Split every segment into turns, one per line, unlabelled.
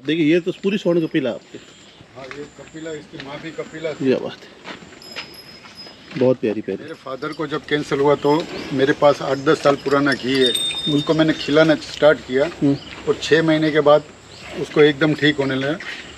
अब देखिए ये तो पूरी स्वर्ण कपिला आपके।
हाँ ये कपिला, इसकी माँ भी कपिला थी।
क्या बात है, बहुत प्यारी प्यारी।
मेरे फादर को जब कैंसर हुआ तो मेरे पास 8-10 साल पुराना घी है, उसको मैंने खिलाना स्टार्ट किया और 6 महीने के बाद उसको एकदम ठीक होने लगा।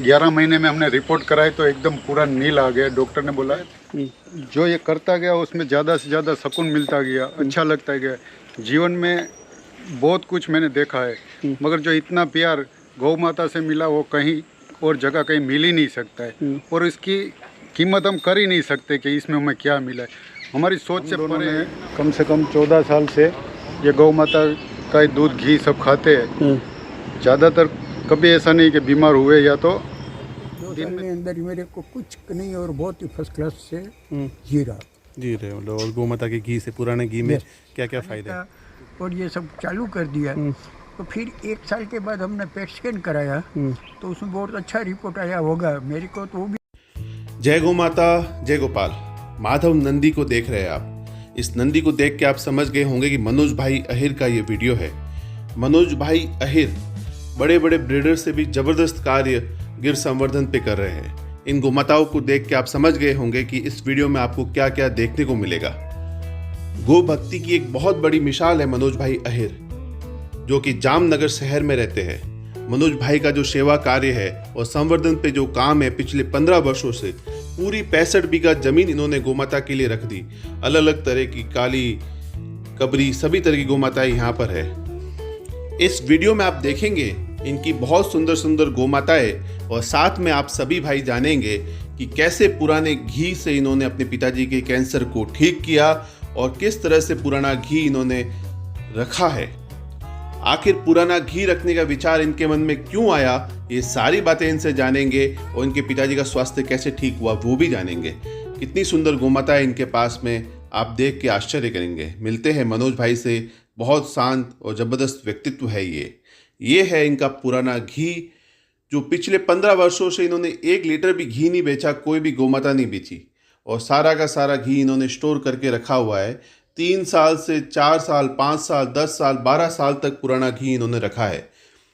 11 महीने में हमने रिपोर्ट कराई तो एकदम पूरा नील आ गया। डॉक्टर ने बोला जो ये करता गया उसमें ज़्यादा से ज़्यादा सुकून मिलता गया, अच्छा लगता गया। जीवन में बहुत कुछ मैंने देखा है, मगर जो इतना प्यार गौ माता से मिला वो कहीं और जगह कहीं मिल ही नहीं सकता है, और इसकी कीमत हम कर ही नहीं सकते कि इसमें हमें क्या मिला है। हमारी सोच से परे है। कम से कम 14 साल से ये गौ माता का दूध घी सब खाते हैं। ज़्यादातर कभी ऐसा नहीं कि बीमार हुए या तो
दिन में अंदर मेरे को कुछ नहीं और बहुत ही फर्स्ट क्लास से जी रहे
मतलब। और गौ माता के घी से, पुराने घी में क्या क्या फायदे हैं?
और ये सब चालू कर दिया। तो फिर 1 साल के बाद हमने पेट स्कैन कराया तो उसमें बहुत अच्छा रिपोर्ट आया होगा मेरे को तो वो भी।
जय गौ माता, जय गोपाल। माधव नंदी को देख रहे हैं आप। इस नंदी को देख के आप समझ गए होंगे कि मनोज भाई अहिर का ये वीडियो है। मनोज भाई अहिर बड़े बड़े ब्रीडर से भी जबरदस्त कार्य गिर संवर्धन पे कर रहे हैं। इन गोमाताओं को देख के आप समझ गए होंगे कि इस वीडियो में आपको क्या क्या देखने को मिलेगा। गो भक्ति की एक बहुत बड़ी मिसाल है मनोज भाई अहिर, जो कि जामनगर शहर में रहते हैं। मनोज भाई का जो सेवा कार्य है और संवर्धन पे जो काम है, पिछले 15 वर्षों से पूरी 65 बीघा जमीन इन्होंने गोमाता के लिए रख दी। अलग अलग तरह की काली, कबरी, सभी तरह की गोमाताएं यहाँ पर है। इस वीडियो में आप देखेंगे इनकी बहुत सुंदर सुंदर गोमाताएं, और साथ में आप सभी भाई जानेंगे कि कैसे पुराने घी से इन्होंने अपने पिताजी के कैंसर को ठीक किया और किस तरह से पुराना घी इन्होंने रखा है। आखिर पुराना घी रखने का विचार इनके मन में क्यों आया, ये सारी बातें इनसे जानेंगे, और इनके पिताजी का स्वास्थ्य कैसे ठीक हुआ वो भी जानेंगे। कितनी सुंदर गोमाता है इनके पास में, आप देख के आश्चर्य करेंगे। मिलते हैं मनोज भाई से। बहुत शांत और ज़बरदस्त व्यक्तित्व है ये है इनका पुराना घी, जो पिछले 15 वर्षों से इन्होंने 1 लीटर भी घी नहीं बेचा, कोई भी गोमाता नहीं बेची, और सारा का सारा घी इन्होंने स्टोर करके रखा हुआ है। 3 साल से 4 साल, 5 साल, 10 साल, 12 साल तक पुराना घी इन्होंने रखा है।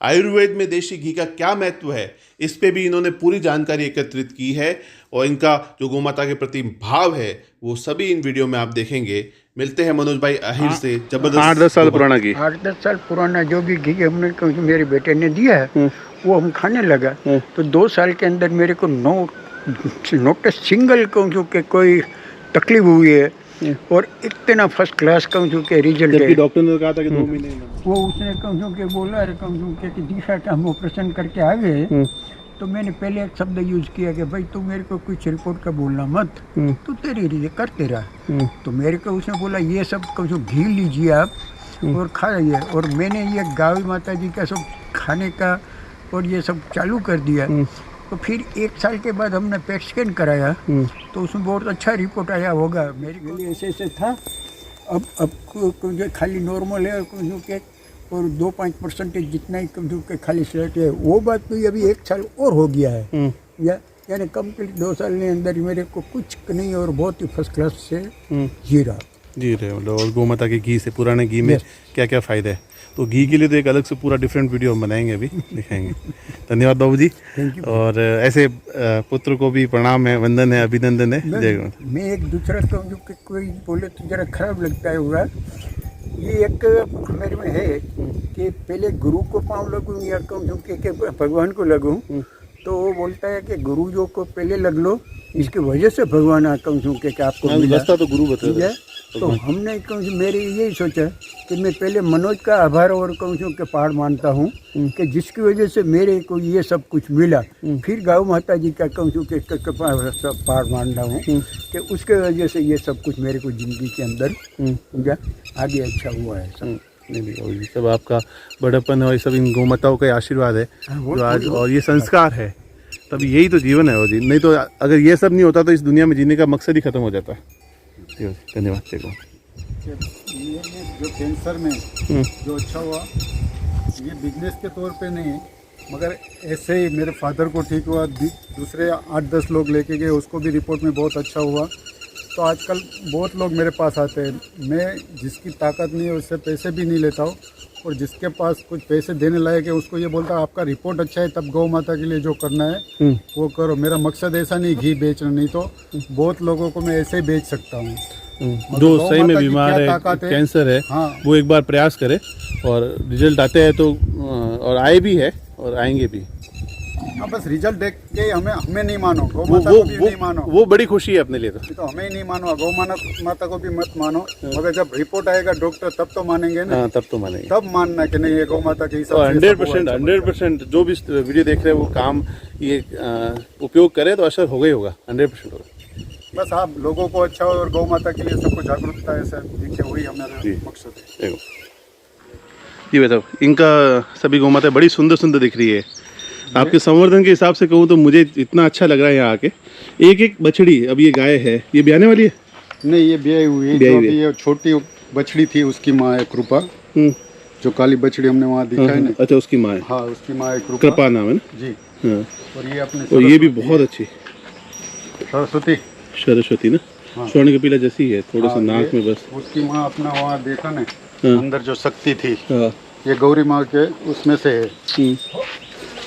आयुर्वेद में देशी घी का क्या महत्व है, इस पे भी इन्होंने पूरी जानकारी एकत्रित की है, और इनका जो गोमाता के प्रति भाव है वो सभी इन वीडियो में आप देखेंगे। मिलते हैं मनोज भाई अहिर से। जबरदस्त
8-10 साल पुराना घी,
8-10 साल पुराना जो भी घी हमने मेरे बेटे ने दिया है वो हम खाने लगा। तो 2 साल के अंदर मेरे को नोट सिंगल कहूँ कि कोई तकलीफ हुई है, और इतना फर्स्ट क्लास कहूँ के रिजल्ट है।
डॉक्टर ने कहा था कि 2 महीने
वो उसने कहूँ के बोला कहूँ कि दिखा कि हम ऑपरेशन करके आ गए। तो मैंने पहले एक शब्द यूज किया कि भाई तू मेरे को कुछ रिपोर्ट का बोलना मत, तू तेरी रीज़ करते रहा। तो मेरे को उसने बोला ये सब कहूँ घी लीजिए आप और खाइए, और मैंने ये गावी माता जी का सब खाने का और ये सब चालू कर दिया। तो फिर 1 साल के बाद हमने पेट स्कैन कराया तो उसमें बहुत अच्छा रिपोर्ट आया होगा। मेरे लिए ऐसे था, अब खाली नॉर्मल है के, और 2-5% जितना ही के खाली स्लेट है। वो बात तो अभी 1 साल और हो गया है, यानी कंप्लीट 2 साल के अंदर मेरे को कुछ नहीं और बहुत ही फर्स्ट क्लास से जी रहे।
मतलब। और गौ माता के घी से, पुराने घी में क्या क्या फ़ायदे हैं, तो घी के लिए तो एक अलग से पूरा डिफरेंट वीडियो हम बनाएंगे, अभी दिखाएंगे। धन्यवाद बाबूजी। और ऐसे पुत्र को भी प्रणाम है, वंदन है, अभिनंदन है। जय।
मैं एक दूसरा कहूँ कि कोई बोले तो जरा खराब लगता है होगा। ये एक मेरे में है कि पहले गुरु को पाँव लगूँ या कहूँ कि भगवान को लगूँ, तो वो बोलता है कि गुरु जो को पहले लग लो, इसकी वजह से भगवान कहूँ कि आपको मिला।
तो गुरु बता।
तो हमने कहूँ मेरी यही सोचा कि मैं पहले मनोज का आभार और कहूँ कि पहाड़ मानता हूँ कि जिसकी वजह से मेरे को ये सब कुछ मिला। फिर गौ माता जी का कहूँ कि पहाड़ मानता हूँ कि उसके वजह से ये सब कुछ मेरे को ज़िंदगी के अंदर आगे अच्छा हुआ है। सब
नहीं, सब आपका बड़प्पन है, सब इन गोमाताओं का आशीर्वाद है जो आज, और ये संस्कार है, तब यही तो जीवन है। और जी नहीं तो अगर ये सब नहीं होता तो इस दुनिया में जीने का मकसद ही खत्म हो जाता। धन्यवाद।
जो कैंसर में जो अच्छा हुआ, ये बिजनेस के तौर पे नहीं, मगर ऐसे ही मेरे फादर को ठीक हुआ, दूसरे 8-10 लोग लेके गए, उसको भी रिपोर्ट में बहुत अच्छा हुआ। तो आजकल बहुत लोग मेरे पास आते हैं, मैं जिसकी ताकत नहीं है उससे पैसे भी नहीं लेता हूँ, और जिसके पास कुछ पैसे देने लायक है उसको ये बोलता है आपका रिपोर्ट अच्छा है तब गौ माता के लिए जो करना है वो करो। मेरा मकसद ऐसा नहीं घी बेचना, नहीं तो बहुत लोगों को मैं ऐसे ही बेच सकता हूँ।
जो
गौ
सही में
माता की
बीमार
क्या
है,
ताकत है?
कैंसर है,
हाँ।
वो एक बार प्रयास करे और रिजल्ट आते हैं तो और आए भी है और आएंगे भी।
हाँ, बस रिजल्ट देख के हमें नहीं मानो, गौ माता को भी नहीं मानो।
वो बड़ी खुशी है अपने लिए तो।
तो हमें ही नहीं मानो, गौ माता को भी मत मानो, मगर जब रिपोर्ट आएगा डॉक्टर तब तो मानेंगे ना।
हाँ, तब तो मानेंगे।
तब मानना कि नहीं ये गौ माता के हिसाब से
100% जो भी वीडियो देख रहे हैं वो काम ये उपयोग करे तो असर होगा ही होगा, 100% होगा।
बस आप लोगों को अच्छा हो और गौ माता के लिए सबको जागरूकता ऐसा दिखे, वही हमारा मकसद है।
ये बताओ, इनका सभी गौ माता बड़ी सुंदर सुंदर दिख रही है। आपके संवर्धन के हिसाब से कहूँ तो मुझे इतना अच्छा लग रहा है यहाँ आके। एक एक बछड़ी, अब ये गाय है, ये ब्याने वाली है?
नहीं, ये ब्याई हुई है। जो अभी ये छोटी बछड़ी थी उसकी माँ है कृपा, जो काली बछड़ी हमने वहाँ दिखा है ना।
अच्छा, उसकी माँ है।
हाँ, उसकी माँ है कृपा
नाम है ना
जी।
हाँ।
और ये अपने
और ये भी बहुत अच्छी
सरस्वती
ना, स्वर्ण कपिला जैसी है, थोड़ा सा नाक में बस।
उसकी माँ अपना वहाँ देखा ना,
हाँ।
अंदर जो शक्ति थी,
हाँ।
ये गौरी माँ के उसमें से है,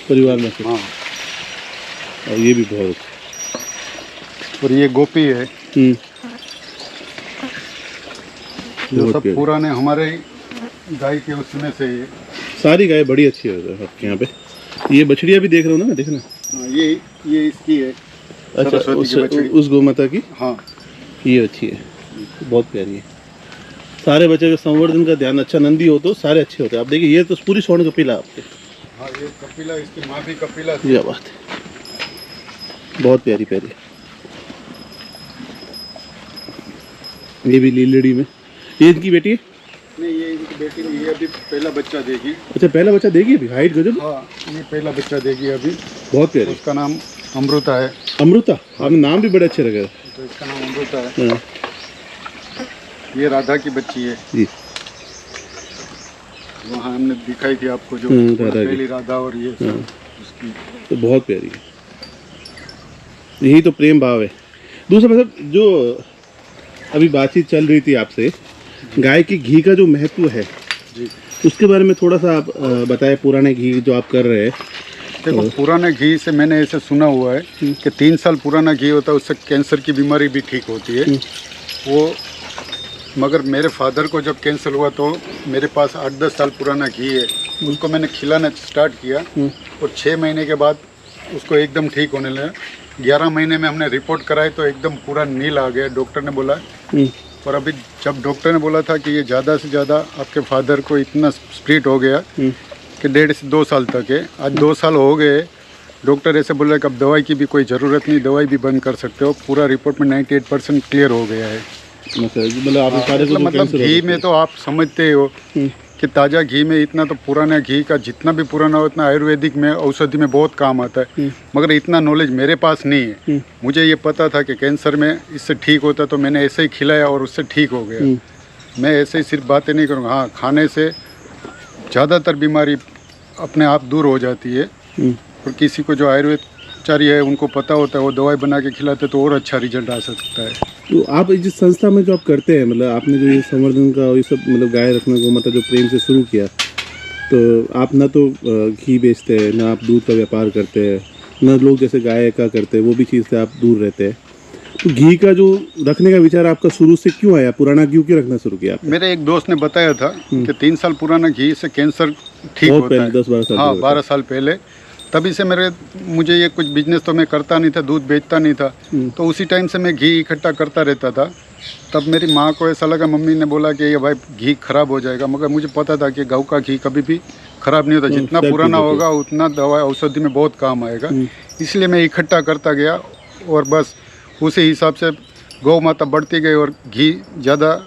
परिवार में से।
हाँ।
और ये भी बहुत अच्छा।
और ये गोपी है, जो सब पुराने हमारे गाय के उसमें से है।
सारी गाय बड़ी अच्छी है आपके यहाँ पे। ये बछड़ियाँ भी देख रहे हो ना, देखना।
हाँ, ये इसकी है।
अच्छा, उस गौ माता की।
हाँ,
ये अच्छी है, बहुत प्यारी है। सारे बच्चे के संवर्धन का ध्यान अच्छा नंदी हो तो सारे अच्छे होते हैं। आप देखिए, ये तो पूरी स्वर्ण कपिला आपके।
हाँ, ये कपिला, इसकी माँ भी कपिला थी।
ये बात है, बहुत प्यारी प्यारी। ये भी लीलड़ी में, ये इनकी बेटी है?
नहीं, ये इनकी बेटी नहीं, ये अभी पहला बच्चा देगी।
अच्छा, पहला बच्चा देगी अभी, हाइट गजब।
हाँ, ये पहला बच्चा देगी अभी,
बहुत प्यारी।
उसका नाम अमृता है।
अमृता, आपने नाम भी बड़े अच्छे रखे।
तो इसका नाम अमृता है। ये राधा की बच्ची है
जी।
वहाँ हमने दिखाई थी आपको, जो पहली राधा और ये उसकी।
तो बहुत प्यारी है, यही तो प्रेम भाव है। दूसरा मतलब जो अभी बातचीत चल रही थी आपसे, गाय की घी का जो महत्व है
जी,
उसके बारे में थोड़ा सा आप बताएं। पुराने घी जो आप कर रहे हैं,
देखो पुराने घी से मैंने ऐसे सुना हुआ है कि 3 साल पुराना घी होता है उससे कैंसर की बीमारी भी ठीक होती है वो। मगर मेरे फादर को जब कैंसर हुआ तो मेरे पास 8-10 साल पुराना घी है, उसको मैंने खिलाना स्टार्ट किया और 6 महीने के बाद उसको एकदम ठीक होने लगा। 11 महीने में हमने रिपोर्ट कराई तो एकदम पूरा नील आ गया, डॉक्टर ने बोला। और अभी जब डॉक्टर ने बोला था कि ये ज़्यादा से ज़्यादा आपके फादर को इतना स्प्लिट हो गया कि 1.5 से 2 साल तक है, आज 2 साल हो गए। डॉक्टर ऐसे बोल रहे कि अब दवाई की भी कोई ज़रूरत नहीं, दवाई भी बंद कर सकते हो। पूरा रिपोर्ट में 98% क्लियर हो गया है। मतलब घी में तो आप समझते हो कि ताज़ा घी में इतना, तो पुराना घी का जितना भी पुराना हो उतना आयुर्वेदिक में औषधि में बहुत काम आता है। मगर इतना नॉलेज मेरे पास नहीं है। मुझे ये पता था कि कैंसर में इससे ठीक होता, तो मैंने ऐसे ही खिलाया और उससे ठीक हो गया। मैं ऐसे ही सिर्फ बातें नहीं करूँगा। हाँ, खाने से ज़्यादातर बीमारी अपने आप दूर हो जाती है। और किसी को जो आयुर्वेदचारी है उनको पता होता है, वो दवाई बना के खिलाते तो और अच्छा रिजल्ट आ सकता है।
तो आप जिस संस्था में जो आप करते हैं, मतलब आपने जो ये संवर्धन का ये सब मतलब गाय रखने को मतलब जो प्रेम से शुरू किया, तो आप ना तो घी बेचते हैं, ना आप दूध का व्यापार करते हैं, ना लोग जैसे गाय का करते हैं, वो भी चीज़ से आप दूर रहते हैं। तो घी का जो रखने का विचार आपका शुरू से क्यों आया? पुराना घी क्यों रखना शुरू किया?
मेरे एक दोस्त ने बताया था कि 3 साल पुराना घी से कैंसर ठीक होता है।
10-12 साल।
हाँ, 12 साल पहले। तभी से मुझे ये कुछ बिजनेस तो मैं करता नहीं था, दूध बेचता नहीं था, तो उसी टाइम से मैं घी इकट्ठा करता रहता था। तब मेरी माँ को ऐसा लगा, मम्मी ने बोला कि ये भाई घी खराब हो जाएगा, मगर मुझे पता था कि गऊ का घी कभी भी खराब नहीं होता। जितना पुराना होगा उतना दवा औषधि में बहुत काम आएगा। इसलिए मैं इकट्ठा करता गया और बस उसी हिसाब से गौ माता बढ़ती गई और घी ज़्यादा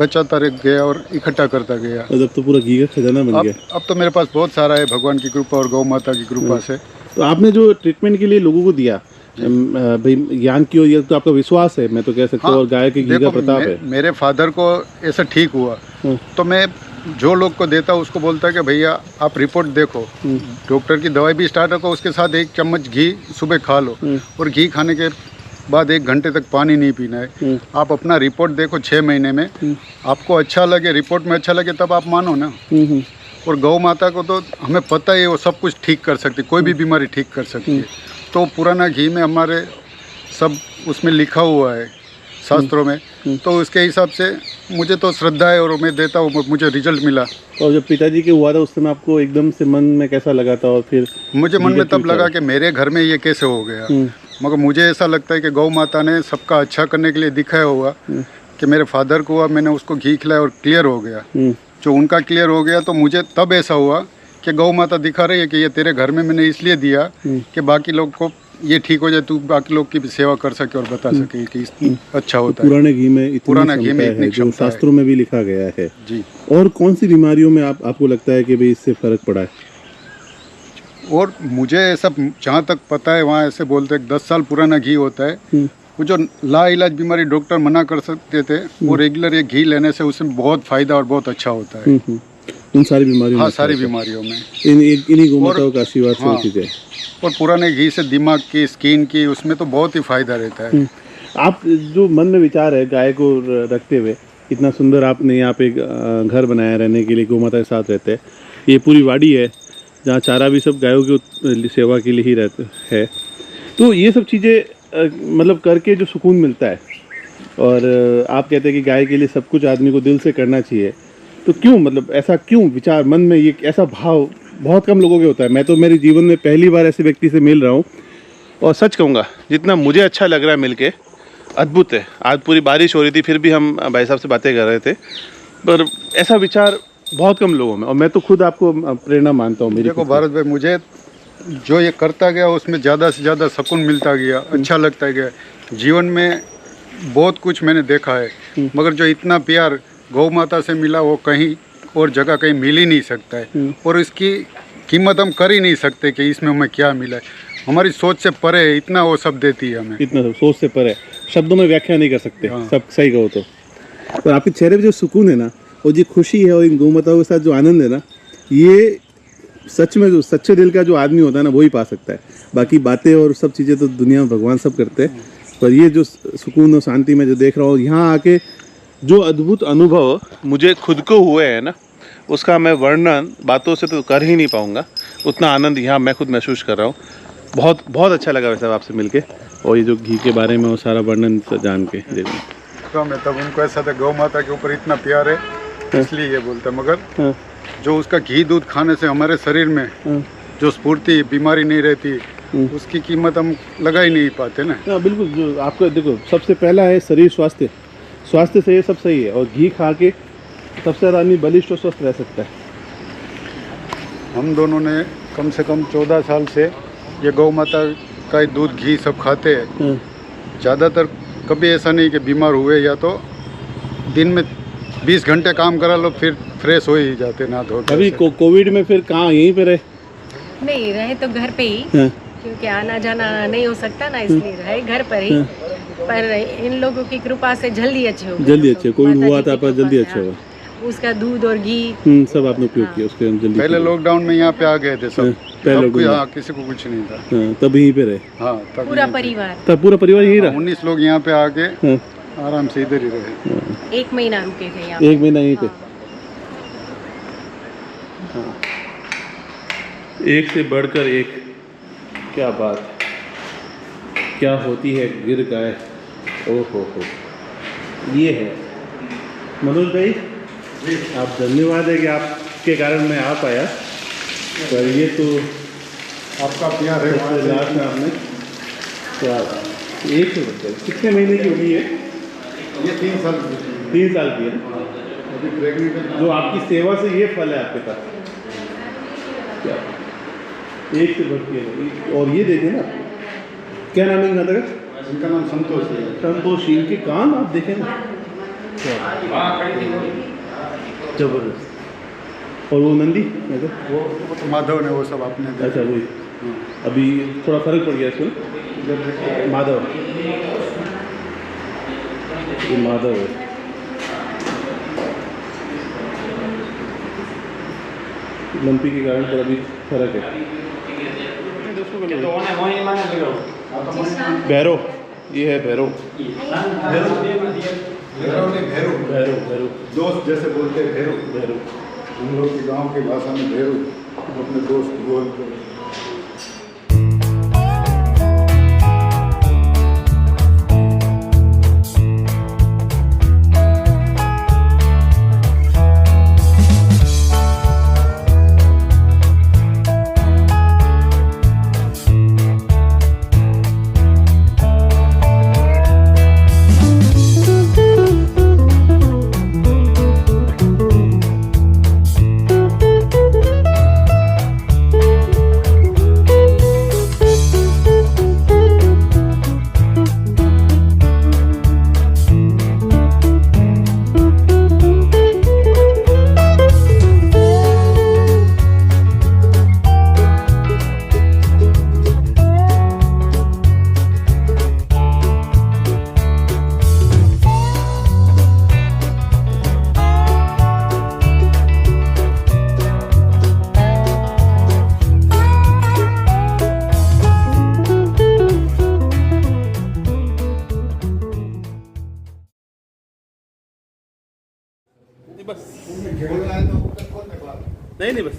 बचाता रह गया और इकट्ठा करता गया।
अब तो पूरा घी का खजाना बन गया।
अब तो मेरे पास बहुत सारा है, भगवान की कृपा और गौ माता की कृपा से।
तो आपने जो ट्रीटमेंट के लिए लोगों को दिया भाई, ज्ञान की और ये तो आपका विश्वास है, मैं तो कह सकता हूँ। और गाय के घी का प्रताप है।
मेरे फादर को ऐसा ठीक हुआ तो मैं जो लोग को देता उसको बोलता कि भैया आप रिपोर्ट देखो, डॉक्टर की दवाई भी स्टार्ट रखो, उसके साथ 1 चम्मच घी सुबह खा लो। और घी खाने के बाद 1 घंटे तक पानी नहीं पीना है। आप अपना रिपोर्ट देखो 6 महीने में, आपको अच्छा लगे, रिपोर्ट में अच्छा लगे तब आप मानो ना। और गौ माता को तो हमें पता ही है वो सब कुछ ठीक कर सकती है, कोई भी बीमारी ठीक कर सकती है। तो पुराना घी में हमारे सब उसमें लिखा हुआ है शास्त्रों में, तो उसके हिसाब से मुझे तो श्रद्धा है और मैं देता हूँ, मुझे रिजल्ट मिला।
और जब पिताजी के हुआ था उस समय आपको एकदम से मन में कैसा लगा था? और फिर
मुझे मन में तब लगा कि मेरे घर में ये कैसे हो गया, मगर मुझे ऐसा लगता है कि गौ माता ने सबका अच्छा करने के लिए दिखाया होगा कि मेरे फादर को हुआ, मैंने उसको घी खिलाया और क्लियर हो गया। जो उनका क्लियर हो गया तो मुझे तब ऐसा हुआ कि गौ माता दिखा रही है कि ये तेरे घर में मैंने इसलिए दिया कि बाकी लोग को ये ठीक हो जाए, तू बाकी लोग की भी सेवा कर सके और बता सके कि अच्छा होता है।
पुराने घी में इतनी क्षमता है, शास्त्रों में भी लिखा गया है
जी।
और कौन सी बीमारियों में आपको लगता है कि भाई इससे फर्क पड़ा है?
और मुझे ऐसा जहाँ तक पता है वहाँ ऐसे बोलते हैं 10 साल पुराना घी होता है, वो जो लाइलाज बीमारी डॉक्टर मना कर सकते थे वो रेगुलर ये घी लेने से उसमें बहुत फायदा और बहुत अच्छा होता है।
उन सारी बीमारियों
हाँ,
में?
सारी बीमारियों में
इन्हीं गोमाताओं का आशीर्वाद से
हाँ,
चीजें।
और पुराने घी से दिमाग की, स्किन की, उसमें तो बहुत ही फायदा रहता है।
आप जो मन में विचार है गाय को रखते हुए, इतना सुंदर आपने यहाँ पे घर बनाया रहने के लिए, गौ माता के साथ रहते हैं, ये पूरी वाड़ी है जहाँ चारा भी सब गायों की सेवा के लिए ही रहते है। तो ये सब चीज़ें मतलब करके जो सुकून मिलता है, और आप कहते हैं कि गाय के लिए सब कुछ आदमी को दिल से करना चाहिए, तो क्यों, मतलब ऐसा क्यों विचार मन में, ये ऐसा भाव बहुत कम लोगों के होता है? मैं तो मेरे जीवन में पहली बार ऐसे व्यक्ति से मिल रहा हूँ, और सच कहूँगा जितना मुझे अच्छा लग रहा है मिलके, अद्भुत है। आज पूरी बारिश हो रही थी फिर भी हम भाई साहब से बातें कर रहे थे, पर ऐसा विचार बहुत कम लोगों में, और मैं तो खुद आपको प्रेरणा मानता हूँ। मेरे
देखो भारत भाई, मुझे जो ये करता गया उसमें ज़्यादा से ज़्यादा सुकून मिलता गया, अच्छा लगता गया। जीवन में बहुत कुछ मैंने देखा है, मगर जो इतना प्यार गौ माता से मिला वो कहीं और जगह कहीं मिल ही नहीं सकता है, और इसकी कीमत हम कर ही नहीं सकते कि इसमें हमें क्या मिला है। हमारी सोच से परे है, इतना वो सब देती है हमें,
इतना सोच से परे, शब्दों में व्याख्या नहीं कर सकते।
हाँ।
सब सही कहो तो। और आपके चेहरे पे जो सुकून है ना, और जो खुशी है, और इन गौ माताओं के साथ जो आनंद है ना, ये सच में जो सच्चे दिल का जो आदमी होता है ना, वो ही पा सकता है। बाकी बातें और सब चीज़ें तो दुनिया में भगवान सब करते हैं, पर ये जो सुकून और शांति में जो देख रहा हूँ यहाँ आके, जो अद्भुत अनुभव मुझे खुद को हुए हैं ना, उसका मैं वर्णन बातों से तो कर ही नहीं पाऊँगा। उतना आनंद यहाँ मैं खुद महसूस कर रहा हूँ। बहुत बहुत अच्छा लगा वैसे आपसे मिलके, और ये जो घी के बारे में वो सारा वर्णन जान के देखना।
कम है तब उनको ऐसा था गौ माता के ऊपर इतना प्यार है इसलिए ये बोलता, मगर जो उसका घी दूध खाने से हमारे शरीर में जो स्फूर्ति, बीमारी नहीं रहती, उसकी कीमत हम लगा ही नहीं पाते ना।
हाँ बिल्कुल, जो आपको देखो सबसे पहला है शरीर स्वास्थ्य, स्वास्थ्य से ये सब सही है, और घी खा के सबसे ज़्यादा आदमी बलिष्ठ और स्वस्थ रह सकता है।
हम दोनों ने कम से कम 14 साल से ये गौ माता का दूध घी सब खाते हैं। ज़्यादातर कभी ऐसा नहीं कि बीमार हुए, या तो दिन में 20 घंटे काम करा लो फिर फ्रेश हो ही जाते ना धो के।
अभी कोविड में फिर कहाँ, यहीं पे रहे?
नहीं रहे तो घर पे ही,
हाँ।
क्योंकि आना जाना नहीं हो सकता ना, इसलिए रहे घर पर ही। पर इन लोगों की कृपा से जल्दी अच्छे हो गए।
जल्दी अच्छे, कोविड हुआ था पर जल्दी अच्छा हुआ।
उसका दूध और घी
सब आपने उपयोग किया उसके, हम जल्दी।
पहले लॉकडाउन में यहाँ पे आ गए थे सब,
पहले
तब हाँ, किसी को कुछ नहीं था।
हाँ, तब यहीं पे रहे।
हाँ, तब
पूरा परिवार,
तब पूरा परिवार यहीं रहा।
19 लोग यहाँ पे आके
हाँ।
आराम से इधर ही रहे।
1 महीना रुके थे यहाँ।
1 महीना यहीं पे। हाँ। एक से बढ़कर एक, क्या बात, क्या होती है गिर गाय। ओहो हो, ये है मनोज भाई, आप धन्यवाद है कि आपके कारण मैं आ पाया, पर ये तो
आपका प्यार है।
लास्ट में आपने क्या, एक से बढ़कर कितने महीने की होगी ये?
ये 3 साल
3 साल की है।
अभी प्रेगनेंट है।
जो आपकी सेवा से ये फल है आपके पास, क्या एक से बढ़ के। और ये देखिए ना, क्या नाम है इनका?
इनका नाम संतोष है।
संतोष। इनके कान आप देखें ना, जबरदस्त। और वो नंदी
वो तो माधव ने वो सब आपने देखा।
अच्छा वही, अभी थोड़ा फर्क पड़ गया इसमें। माधव, ये माधव है। लंपी के कारण पर अभी फर्क है। भैरव ये है भैरव भैरव
दोस्त जैसे बोलते हैं भेरू,
भैरव
हम लोग की गांव की भाषा में भेरू, अपने दोस्त बोलते हैं।
बस नहीं बस